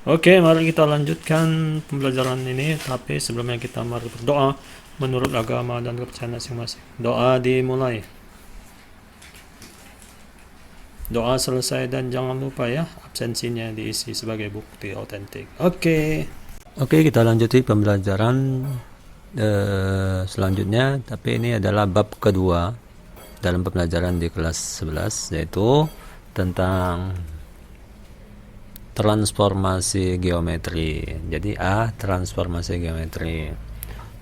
Oke, mari kita lanjutkan pembelajaran ini. Tapi sebelumnya kita mari berdoa menurut agama dan kepercayaan masing-masing. Doa dimulai. Doa selesai dan jangan lupa ya, absensinya diisi sebagai bukti otentik. Oke, kita lanjuti pembelajaran selanjutnya. Tapi ini adalah bab kedua dalam pembelajaran di kelas 11, yaitu tentang transformasi geometri. Jadi transformasi geometri.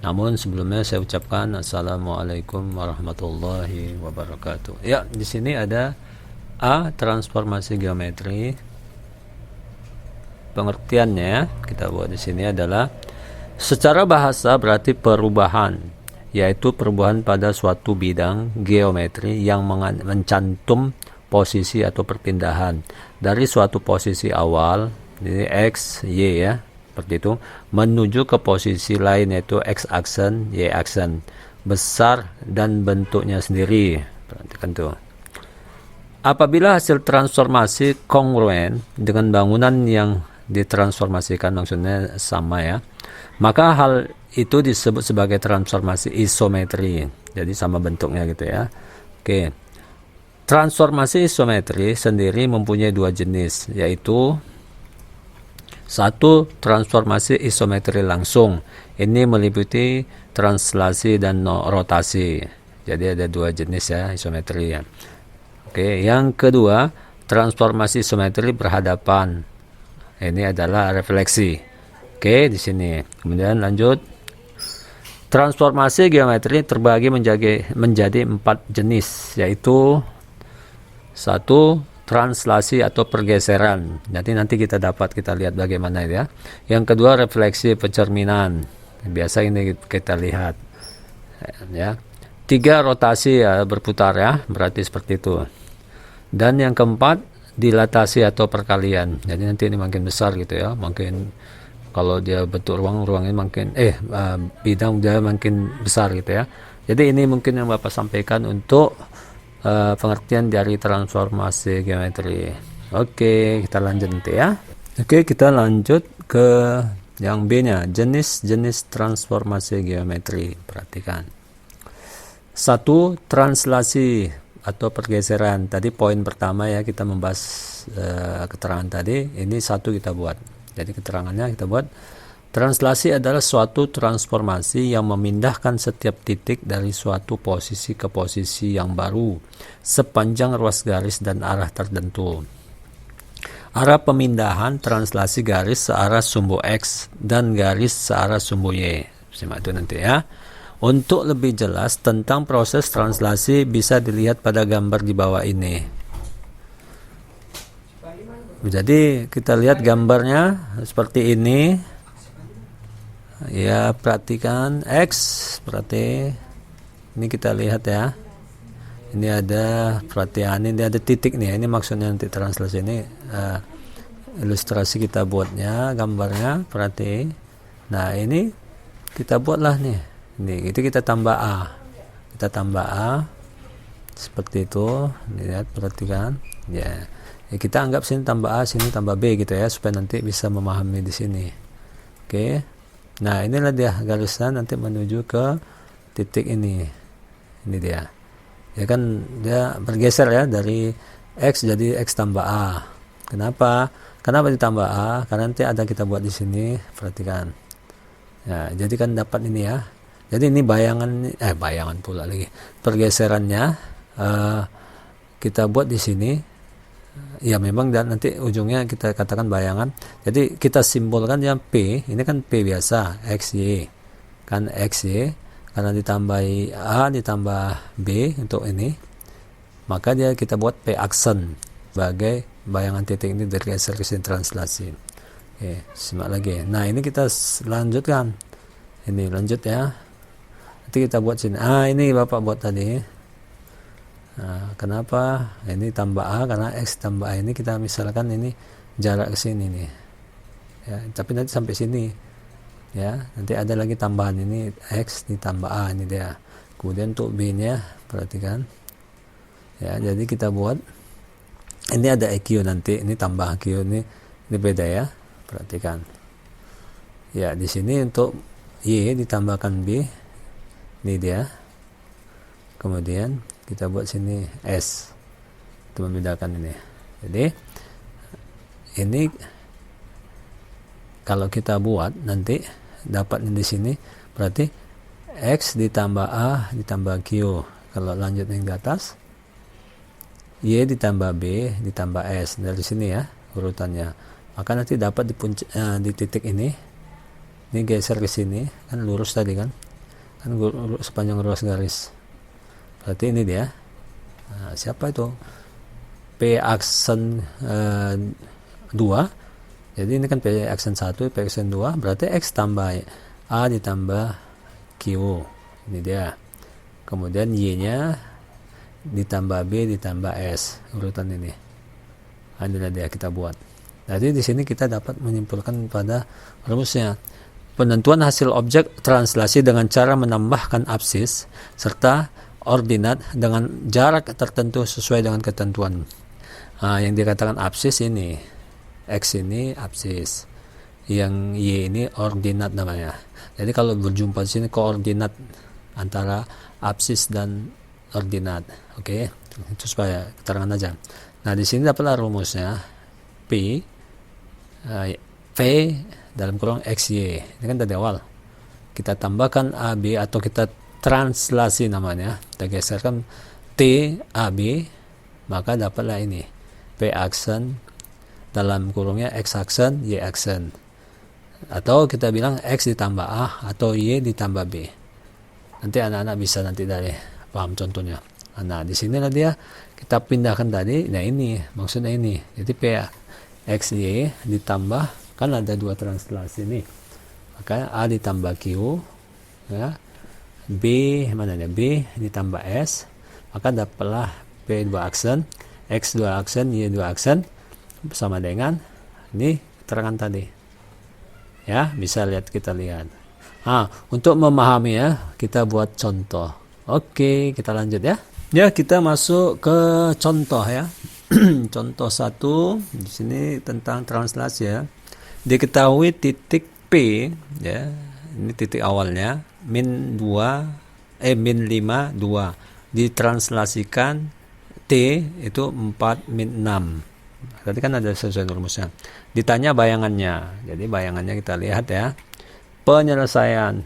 Namun sebelumnya saya ucapkan assalamualaikum warahmatullahi wabarakatuh. Ya, di sini ada transformasi geometri. Pengertiannya kita buat di sini adalah secara bahasa berarti perubahan, yaitu perubahan pada suatu bidang geometri yang mencantum posisi atau perpindahan dari suatu posisi awal, jadi X, Y ya, seperti itu, menuju ke posisi lain yaitu X aksen, Y aksen, besar dan bentuknya sendiri. Perhatikan tuh. Apabila hasil transformasi kongruen dengan bangunan yang ditransformasikan, maksudnya sama ya, maka hal itu disebut sebagai transformasi isometri. Jadi sama bentuknya gitu ya. Oke. Transformasi isometri sendiri mempunyai dua jenis, yaitu satu, transformasi isometri langsung. Ini meliputi translasi dan rotasi. Jadi ada dua jenis ya isometri ya. Oke, yang kedua, transformasi isometri berhadapan. Ini adalah refleksi. Oke, di sini. Kemudian lanjut. Transformasi geometri terbagi menjadi 4 jenis, yaitu satu, translasi atau pergeseran. Nanti kita lihat bagaimana ya. Yang kedua, refleksi pencerminan. Biasa ini kita lihat. Ya. 3, rotasi ya, berputar ya, berarti seperti itu. Dan yang keempat, dilatasi atau perkalian. Jadi nanti ini makin besar gitu ya, makin kalau dia bentuk ruangnya makin bidang dia makin besar gitu ya. Jadi ini mungkin yang Bapak sampaikan untuk pengertian dari transformasi geometri. Oke, kita lanjut nanti ya. Oke, kita lanjut ke yang B-nya, jenis-jenis transformasi geometri. Perhatikan. 1, translasi atau pergeseran. Tadi poin pertama ya, kita membahas keterangan tadi. Ini 1 kita buat. Jadi keterangannya kita buat. Translasi adalah suatu transformasi yang memindahkan setiap titik dari suatu posisi ke posisi yang baru sepanjang ruas garis dan arah tertentu. Arah pemindahan translasi garis searah sumbu X dan garis searah sumbu Y. Simak itu nanti ya. Untuk lebih jelas tentang proses translasi bisa dilihat pada gambar di bawah ini. Jadi kita lihat gambarnya seperti ini. Ya, perhatikan X, berarti ini kita lihat ya. Ini ada perhatian, ini ada titik nih. Ini maksudnya nanti translasi ini ilustrasi kita buatnya, gambarnya, perhati. Nah, ini kita buatlah nih. Ini itu kita tambah seperti itu. Lihat, perhatikan ya. Kita anggap sini tambah A, sini tambah B gitu ya, supaya nanti bisa memahami di sini. Oke. Nah, inilah dia garisnya nanti menuju ke titik ini dia ya, kan dia bergeser ya, dari X jadi X tambah A. Kenapa ditambah A? Karena nanti ada kita buat di sini, perhatikan ya. Jadi kan dapat ini ya. Jadi ini bayangan pula lagi. Pergeserannya kita buat di sini. Ya memang, dan nanti ujungnya kita katakan bayangan. Jadi kita simbolkan yang P. Ini kan P biasa, XY. Kan XY. Karena ditambah A ditambah B untuk ini. Maka kita buat P aksen sebagai bayangan titik ini bergeser ke sini, translasi. Oke, simak lagi. Nah, ini kita lanjutkan. Ini lanjut ya. Nanti kita buat sini. Ini Bapak buat tadi. Nah, kenapa ini tambah A? Karena X tambah A ini kita misalkan ini jarak ke sini nih ya, tapi nanti sampai sini ya, nanti ada lagi tambahan ini X ditambah A, ini dia. Kemudian untuk B nya perhatikan ya, jadi kita buat ini ada EQ nanti, ini tambah Q, ini beda ya. Perhatikan. Ya, di sini untuk Y ditambahkan B. Ini dia. Kemudian kita buat sini S. Itu membedakan ini. Jadi ini kalau kita buat nanti dapatnya di sini berarti X ditambah A ditambah Q. Kalau lanjut yang di atas, Y ditambah B ditambah S dari sini ya urutannya. Maka nanti dapat di titik ini geser ke sini, kan lurus tadi kan sepanjang ruas garis. Berarti ini dia. Nah, siapa itu? P aksen 2. Jadi ini kan P aksen 1, P aksen 2, berarti X tambah A ditambah Q. Ini dia. Kemudian Y-nya ditambah B ditambah S, urutan ini. Inilah dia kita buat. Jadi di sini kita dapat menyimpulkan pada rumusnya. Penentuan hasil objek translasi dengan cara menambahkan absis serta ordinat dengan jarak tertentu sesuai dengan ketentuan. Yang dikatakan absis ini, X ini absis, yang Y ini ordinat namanya. Jadi kalau berjumpa di sini koordinat antara absis dan ordinat. Oke, itu supaya keterangan aja. Nah, di sini dapatlah rumusnya P dalam kurung XY. Ini kan tadi awal. Kita tambahkan AB atau kita translasi namanya. Kita geserkan T AB, maka dapatlah ini P aksen dalam kurungnya X aksen Y aksen. Atau kita bilang X ditambah A atau Y ditambah B. Nanti anak-anak bisa nanti dari paham contohnya. Nah, di sinilah dia kita pindahkan tadi. Nah, ini maksudnya ini. Jadi P X Y ditambah, kan ada dua translasi nih. Maka A ditambah Q ya. B mana nih? B ditambah S. Maka dapatlah P 2 aksen, X 2 aksen, Y 2 aksen sama dengan ini keterangan tadi. Ya, bisa kita lihat. Untuk memahami ya, kita buat contoh. Oke, kita lanjut ya. Ya, kita masuk ke contoh ya. Contoh 1 di sini tentang translasi ya. Diketahui titik P ya. Ini titik awalnya min 5 2 ditranslasikan T itu 4 min 6. Tadi kan ada sesuai rumusnya. Ditanya bayangannya. Jadi bayangannya kita lihat ya. Penyelesaian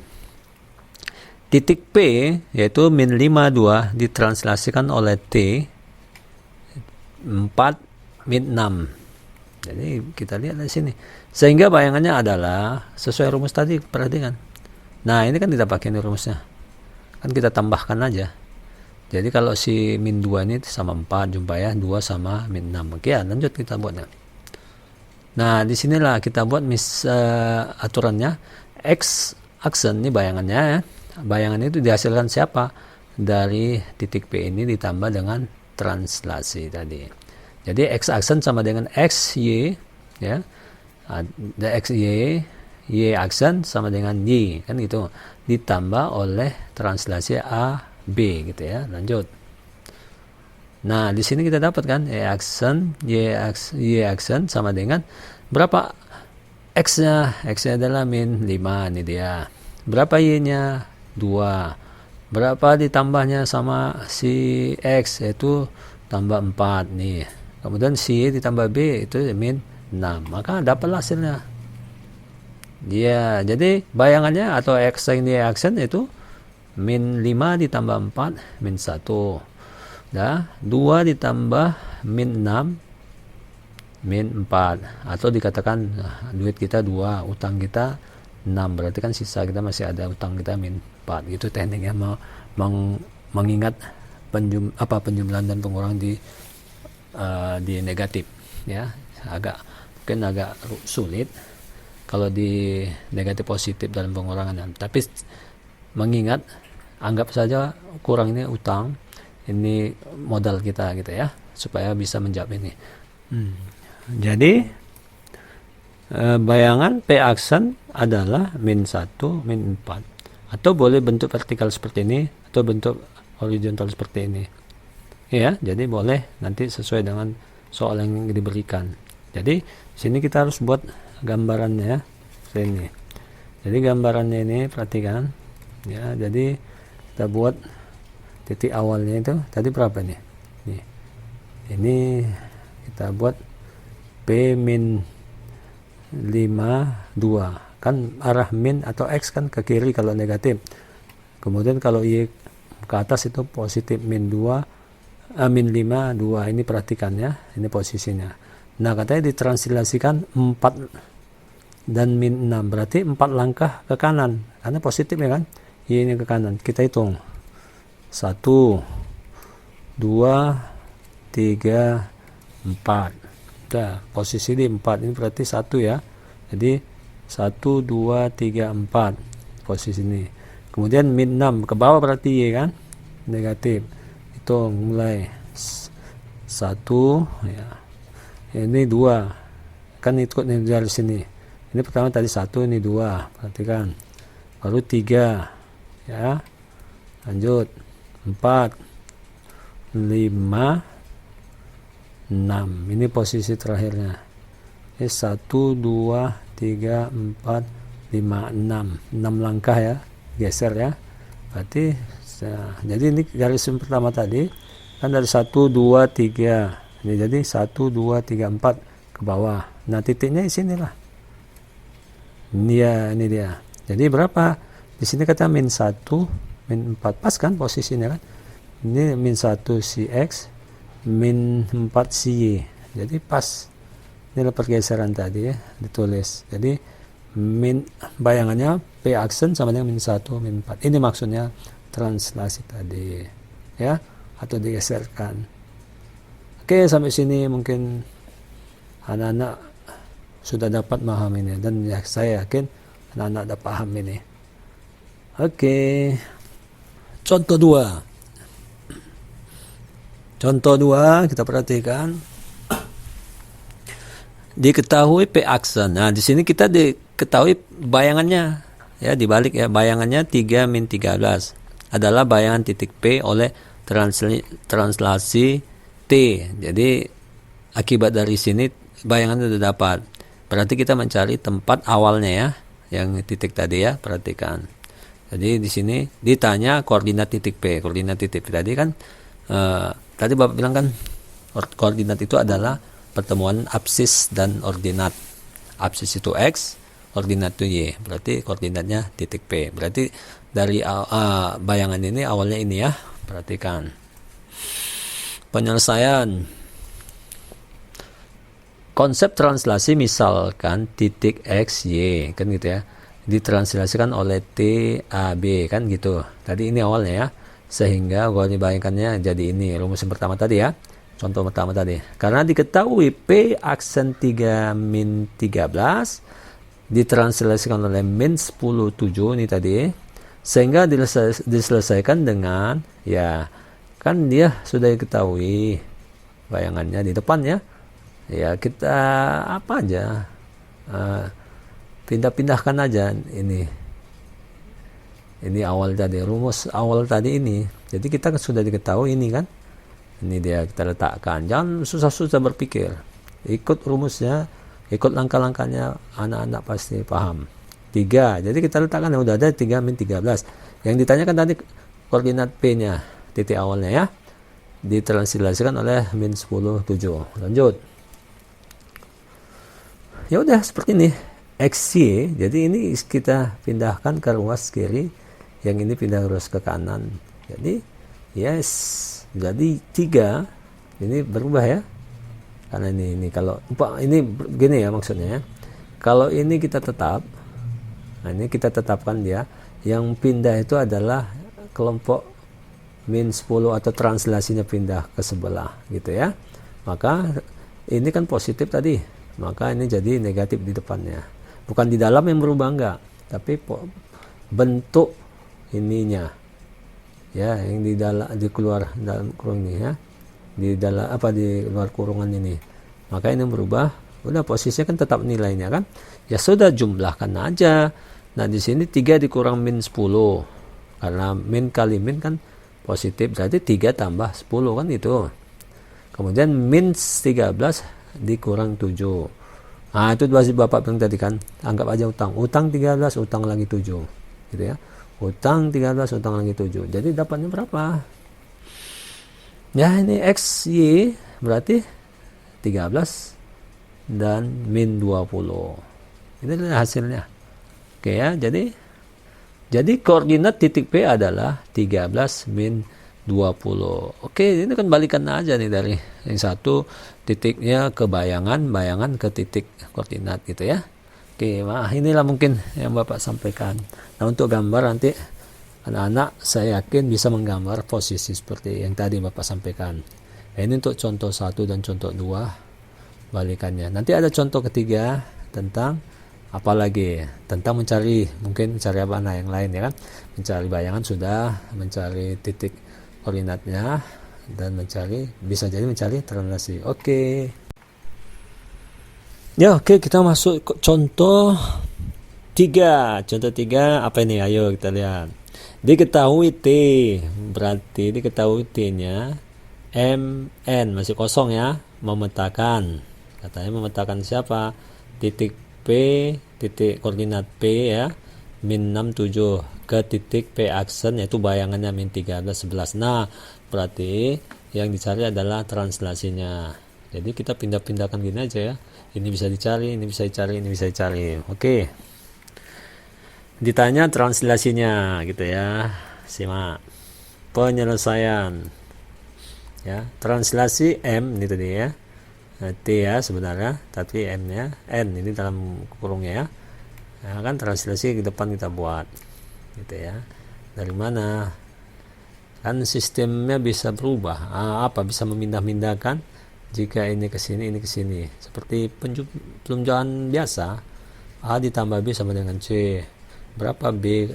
titik P yaitu min 5 2 ditranslasikan oleh T 4 min 6. Jadi kita lihat di sini. Sehingga bayangannya adalah sesuai rumus tadi, perhatikan. Nah, ini kan tidak pakai ini rumusnya. Kan kita tambahkan aja. Jadi kalau si min 2 ini sama 4, jumpa ya, 2 sama min 6. Oke, lanjut kita buatnya. Nah, disinilah kita buat aturannya. X aksen ini bayangannya ya. Bayangan itu dihasilkan siapa? Dari titik P ini ditambah dengan translasi tadi. Jadi X aksen sama dengan XY ya. XY, Y aksen sama dengan Y, kan gitu. Ditambah oleh translasi A B gitu ya. Lanjut. Nah, di sini kita dapat kan Y aksen sama dengan berapa? X-nya adalah min 5, ini dia. Berapa Y-nya? 2. Berapa ditambahnya sama si X, yaitu tambah 4 nih. Kemudian si Y ditambah B itu min 6. Maka dapatlah hasilnya. Ya, jadi bayangannya atau X yang di aksen itu min 5 ditambah 4 min 1. 2 ditambah min 6 min 4, atau dikatakan duit kita 2, utang kita 6, berarti kan sisa kita masih ada utang kita min 4. Itu tekniknya mengingat penjumlahan dan pengurangan di negatif ya. Mungkin agak sulit kalau di negatif positif dalam pengurangan, tapi mengingat anggap saja kurang ini utang, ini modal kita gitu ya, supaya bisa menjawab ini. Jadi bayangan P aksen adalah min 1 min 4, atau boleh bentuk vertikal seperti ini atau bentuk horizontal seperti ini ya. Jadi boleh nanti sesuai dengan soal yang diberikan. Jadi sini kita harus buat gambarannya ya. Sini. Jadi gambarannya ini perhatikan ya. Jadi kita buat titik awalnya itu tadi berapa nih? Nih. Ini kita buat P min 5 2. Kan arah min atau X kan ke kiri kalau negatif. Kemudian kalau Y ke atas itu positif min 2 min 5 2. Ini perhatikan ya. Ini posisinya. Nah, katanya ditranslasikan 4 dan min 6. Berarti 4 langkah ke kanan. Karena positif ya kan? Y ini ke kanan. Kita hitung. 1 2 3 4. Nah, posisi di 4 ini berarti 1 ya. Jadi 1 2 3 4 posisi ini. Kemudian min 6 ke bawah berarti Y kan? Negatif. Hitung mulai 1 ya. Ini 2. Kan ikut dari sini. Ini pertama tadi 1, ini 2. Perhatikan. Baru 3 ya. Lanjut 4 5 6. Ini posisi terakhirnya. Ini 1 2 3 4 5 6. 6 langkah ya. Geser ya. Berarti jadi ini garis pertama tadi kan dari 1 2 3. Ini jadi 1 2 3 4 ke bawah. Nah, titiknya di sinilah. Ini ya, ini dia. Jadi berapa? Di sini kata min 1 min 4. Pas kan posisinya kan? Ini min 1 si X, min 4 si Y. Jadi pas. Inilah pergeseran tadi ya, ditulis. Jadi min bayangannya P aksen sama dengan min 1 min 4. Ini maksudnya translasi tadi ya, atau digeserkan. Oke, sampai sini mungkin anak-anak sudah dapat memahami ini, dan ya, saya yakin anak-anak sudah paham ini. Oke, contoh 2. Contoh 2 kita perhatikan. Diketahui P aksen. Nah, di sini kita diketahui bayangannya ya, dibalik ya, bayangannya 3 min 13 adalah bayangan titik P oleh translasi T. Jadi akibat dari sini bayangan sudah dapat. Berarti kita mencari tempat awalnya ya, yang titik tadi ya, perhatikan. Jadi di sini ditanya koordinat titik P. Koordinat titik P tadi kan tadi Bapak bilang kan koordinat itu adalah pertemuan absis dan ordinat. Absis itu X, ordinat itu Y. Berarti koordinatnya titik P. Berarti dari bayangan ini awalnya ini ya. Perhatikan. Penyelesaian. Konsep translasi misalkan titik X, Y. Kan gitu ya. Ditranslasikan oleh T, A, B. Kan gitu. Tadi ini awalnya ya. Sehingga kalau dibayangkannya jadi ini. Rumus yang pertama tadi ya. Contoh pertama tadi. Karena diketahui P aksen 3 min 13 ditranslasikan oleh min 10 7 ini tadi. Sehingga diselesaikan dengan ya, kan dia sudah diketahui bayangannya di depan ya. Ya kita apa aja pindah-pindahkan aja ini awal tadi, rumus awal tadi ini. Jadi kita sudah diketahui ini kan. Ini dia kita letakkan. Jangan susah-susah berpikir. Ikut rumusnya, ikut langkah-langkahnya, anak-anak pasti paham. 3. Jadi kita letakkan yang udah ada 3 min 13. Yang ditanyakan tadi koordinat P-nya, titik awalnya ya. Ditranslasikan oleh min 10 7. Lanjut. Ya udah seperti ini. XY. Jadi ini kita pindahkan ke ruas kiri, yang ini pindah ruas ke kanan. Jadi yes. Jadi 3 ini berubah ya, karena ini kalau ini begini ya maksudnya ya. Kalau ini kita tetap, nah ini kita tetapkan dia, yang pindah itu adalah kelompok min 10 atau translasinya pindah ke sebelah gitu ya. Maka ini kan positif tadi, maka ini jadi negatif di depannya. Bukan di dalam yang berubah enggak, tapi bentuk ininya ya, yang di dalam kurung ini ya, di luar kurungan ini, maka ini berubah. Udah posisinya kan tetap nilainya kan, ya sudah jumlahkan aja. Nah di sini 3 dikurang min 10, karena min kali min kan positif, berarti 3 tambah 10 kan itu. Kemudian min 13 dikurang 7. Nah, itu Bapak bilang tadi kan, anggap aja utang 13, utang lagi 7 gitu ya. Utang 13, utang lagi 7. Jadi dapatnya berapa? Ya, ini X, Y berarti 13 dan min 20. Ini adalah hasilnya. Oke ya, jadi koordinat titik P adalah 13 min 20. Oke, ini kan balikan aja nih dari yang satu titiknya ke bayangan ke titik koordinat gitu ya. Oke, inilah mungkin yang Bapak sampaikan. Nah, untuk gambar nanti anak-anak saya yakin bisa menggambar posisi seperti yang tadi Bapak sampaikan. Nah, ini untuk contoh 1 dan contoh 2 balikannya. Nanti ada contoh ketiga tentang apalagi tentang mencari apa yang lain ya kan. Mencari bayangan sudah, mencari titik koordinatnya, dan bisa jadi mencari translasi. Oke. Ya, oke, kita masuk ke contoh 3. Contoh 3 apa ini? Ayo kita lihat. Diketahui T, berarti diketahui T-nya MN masih kosong ya, memetakan. Katanya memetakan siapa? Titik P, titik koordinat P ya, min 6, 7 ke titik P aksen, yaitu bayangannya min 13, 11. Nah, berarti yang dicari adalah translasinya. Jadi kita pindah-pindahkan gini aja ya. Ini bisa dicari, ini bisa dicari, ini bisa dicari. Oke. Ditanya translasinya gitu ya. Simak. Penyelesaian. Ya, translasi M ini tadi ya. T ya sebenarnya, tapi M-nya N ini dalam kurungnya ya. Nah, kan translasi ke depan kita buat gitu ya. Dari mana? Kan sistemnya bisa berubah. Bisa memindah-mindahkan jika ini ke sini, ini ke sini. Seperti penunjukan biasa. A ditambah B sama dengan C. Berapa B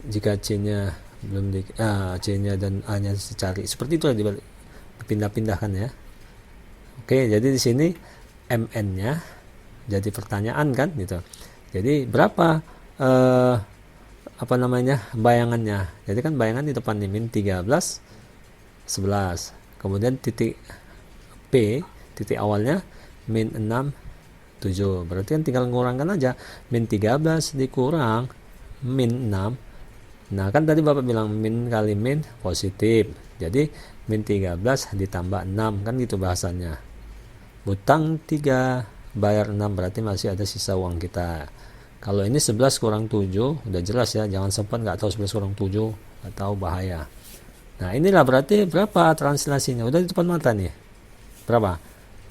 jika C-nya belum C-nya dan A-nya dicari. Seperti itu dipindah-pindahkan ya. Oke, jadi di sini MN-nya jadi pertanyaan kan gitu. Jadi berapa bayangannya. Jadi kan bayangan di depan ini min 13, 11. Kemudian titik P, titik awalnya min 6, 7. Berarti kan tinggal ngurangkan aja. Min 13 dikurang min 6. Nah, kan tadi Bapak bilang min kali min positif. Jadi min 13 ditambah 6, kan gitu bahasannya. Utang 3, bayar 6, berarti masih ada sisa uang kita. Kalau ini 11 kurang 7, udah jelas ya, jangan sempat nggak tahu 11 kurang 7, nggak tahu bahaya. Nah, inilah berarti berapa translasinya, udah di depan mata nih. Berapa?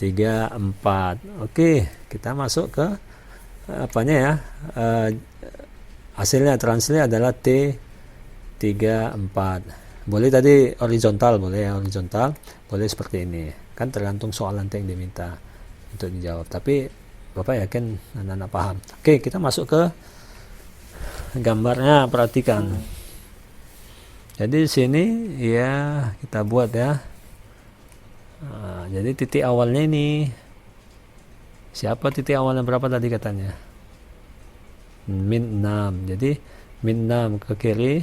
3, 4. Oke, kita masuk ke apanya ya. Hasilnya translasi adalah T 3, 4. Boleh tadi horizontal, boleh ya, horizontal, boleh seperti ini. Kan tergantung soal nanti yang diminta untuk dijawab. Tapi Bapak yakin anak-anak paham. Oke, kita masuk ke gambarnya, perhatikan. Jadi di sini ya kita buat ya. Nah, jadi titik awalnya ini siapa? Titik awalnya berapa tadi katanya? Min 6. Jadi min 6 ke kiri,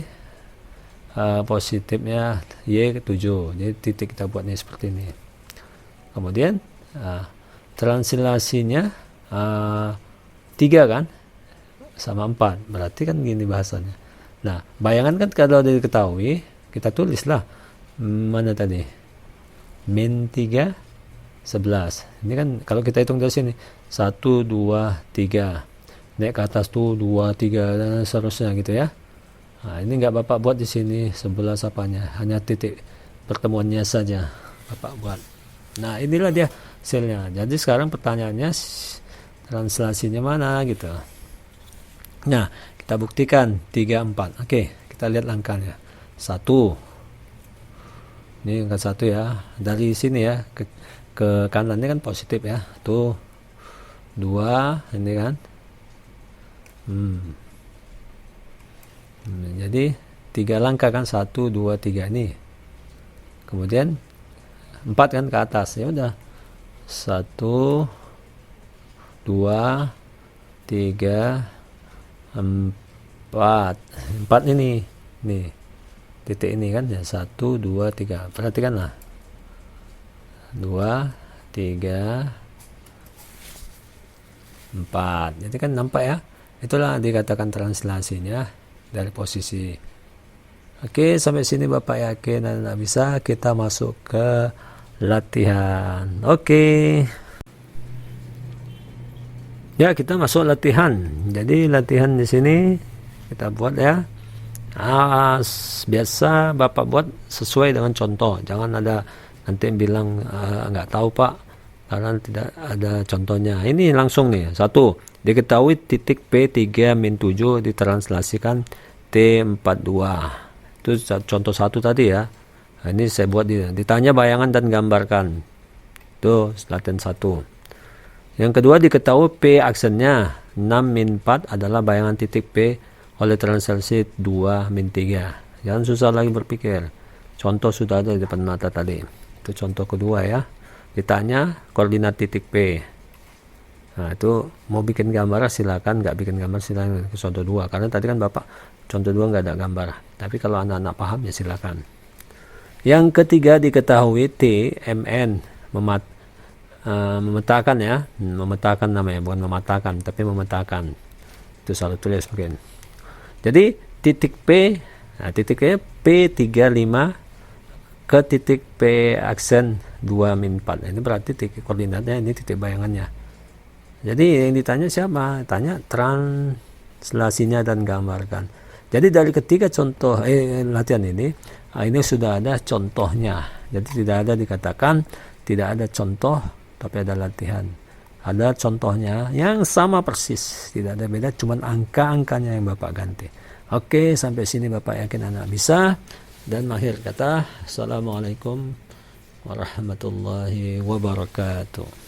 positifnya Y 7. Jadi titik kita buatnya seperti ini. Kemudian translasinya 3 kan sama 4, berarti kan gini bahasanya. Nah, bayangan kan kalau udah diketahui, kita tulislah mana tadi, min 3, 11. Ini kan kalau kita hitung dari sini 1, 2, 3, naik ke atas tuh 2, 3 dan seterusnya gitu ya. Nah, ini nggak Bapak buat di sini 11 apanya, hanya titik pertemuannya saja Bapak buat. Nah, inilah dia hasilnya. Jadi sekarang pertanyaannya translasinya mana gitu. Nah, kita buktikan 3, 4. Oke, kita lihat langkahnya. 1. Ini angka 1 ya. Dari sini ya ke kanan ini kan positif ya. Tuh. 2 ini kan. Jadi 3 langkah kan, 1, 2, 3 ini. Kemudian 4 kan ke atas. Ya udah. 1, 2, 3, 4 ini nih titik ini kan ya, 1, 2, 3. Perhatikanlah 2, 3, 4. Jadi kan nampak ya, itulah dikatakan translasinya dari posisi. Oke, sampai sini Bapak yakin dan bisa kita masuk ke latihan. Oke. Ya, kita masuk latihan. Jadi latihan di sini kita buat ya. Biasa Bapak buat sesuai dengan contoh. Jangan ada nanti bilang nggak tahu Pak, karena tidak ada contohnya. Ini langsung nih. 1. Diketahui titik P3-7 ditranslasikan T42. Itu contoh 1 tadi ya. Nah, ini saya buat ditanya bayangan dan gambarkan. Itu latihan 1. Yang kedua, diketahui P aksennya 6-4 adalah bayangan titik P oleh translasi 2-3. Jangan susah lagi berpikir. Contoh sudah ada di depan mata tadi. Itu contoh kedua ya. Ditanya koordinat titik P. Nah, itu mau bikin gambar silakan, nggak bikin gambar silakan. Contoh 2. Karena tadi kan Bapak contoh 2 nggak ada gambar. Tapi kalau anak-anak paham ya silakan. Yang ketiga, diketahui T, MN, memetakan ya, memetakan namanya, bukan mematakan tapi memetakan. Itu salah tulis mungkin. Jadi titik P, nah titiknya P35 ke titik P aksen 2-4. Ini berarti titik koordinatnya, ini titik bayangannya. Jadi yang ditanya siapa? Tanya translasinya dan gambarkan. Jadi dari ketiga contoh latihan ini sudah ada contohnya. Jadi tidak ada dikatakan tidak ada contoh, tapi ada latihan. Ada contohnya yang sama persis, tidak ada beda, cuman angka-angkanya yang Bapak ganti. Oke, sampai sini Bapak yakin anak bisa. Dan akhir kata, Assalamualaikum warahmatullahi wabarakatuh.